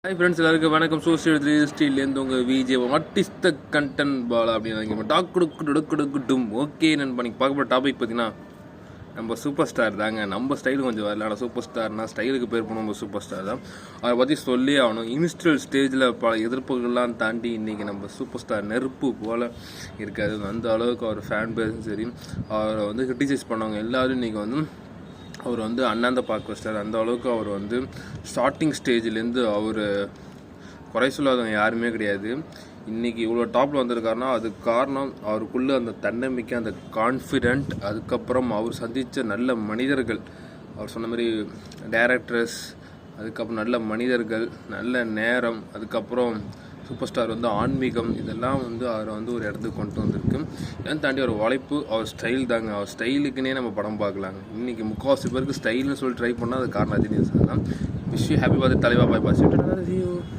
Hi friends, எல்லாருக்கும் வணக்கம். Social த்ரீஸ்டிலேருந்து உங்கள் VJ what is the content Bala அப்படின்னு டாக் கொடுக்கட்டும். ஓகே நண்பா, நீங்கள் பார்க்க போகிற டாபிக் பார்த்தீங்கன்னா நம்ம சூப்பர் ஸ்டார் தாங்க. நம்ம ஸ்டைலு கொஞ்சம் வரல, ஆனால் சூப்பர் ஸ்டார்னா ஸ்டைலுக்கு பேர் போன நம்ம சூப்பர் ஸ்டார் தான். அதை பற்றி சொல்லி ஆகணும். இனிஷியல் ஸ்டேஜில் பல எதிர்ப்புகள்லாம் தாண்டி இன்றைக்கி நம்ம சூப்பர் ஸ்டார் நெருப்பு போல் இருக்காது. அந்த அளவுக்கு அவர் ஃபேன் பேஸும் சரி, அவரை வந்து கிரிட்டிசைஸ் பண்ணவங்க எல்லோரும் இன்றைக்கி வந்து அவர் வந்து அண்ணாந்த பார்க்க வச்சிட்டார். அந்த அளவுக்கு அவர் வந்து ஸ்டார்டிங் ஸ்டேஜ்லேருந்து அவர் குறை சொல்லாதவங்க யாருமே கிடையாது. இன்றைக்கி இவ்வளோ டாப்பில் வந்திருக்காருன்னா அதுக்கு காரணம் அவருக்குள்ளே அந்த தன்னம்பிக்கை, அந்த கான்ஃபிடென்ட், அதுக்கப்புறம் அவர் சந்தித்த நல்ல மனிதர்கள், அவர் சொன்ன மாதிரி டைரக்டர்ஸ், அதுக்கப்புறம் நல்ல மனிதர்கள், நல்ல நேரம், அதுக்கப்புறம் சூப்பர் ஸ்டார் வந்து ஆன்மீகம், இதெல்லாம் வந்து அவரை வந்து ஒரு இடத்துக்கு கொண்டு வந்திருக்கு. இதெல்லாம் தாண்டி அவர் உழைப்பு, அவர் ஸ்டைல் தாங்க. அவர் ஸ்டைலுக்குன்னே நம்ம படம் பார்க்கலாங்க. இன்றைக்கி முக்கால்வாசி பேருக்கு ஸ்டைல்னு சொல்லி ட்ரை பண்ணால் அது காரணம் ரஜினி சார் தான். விஷ் யூ ஹாப்பி பர்த்டே தலைவா, பாய் பாய்.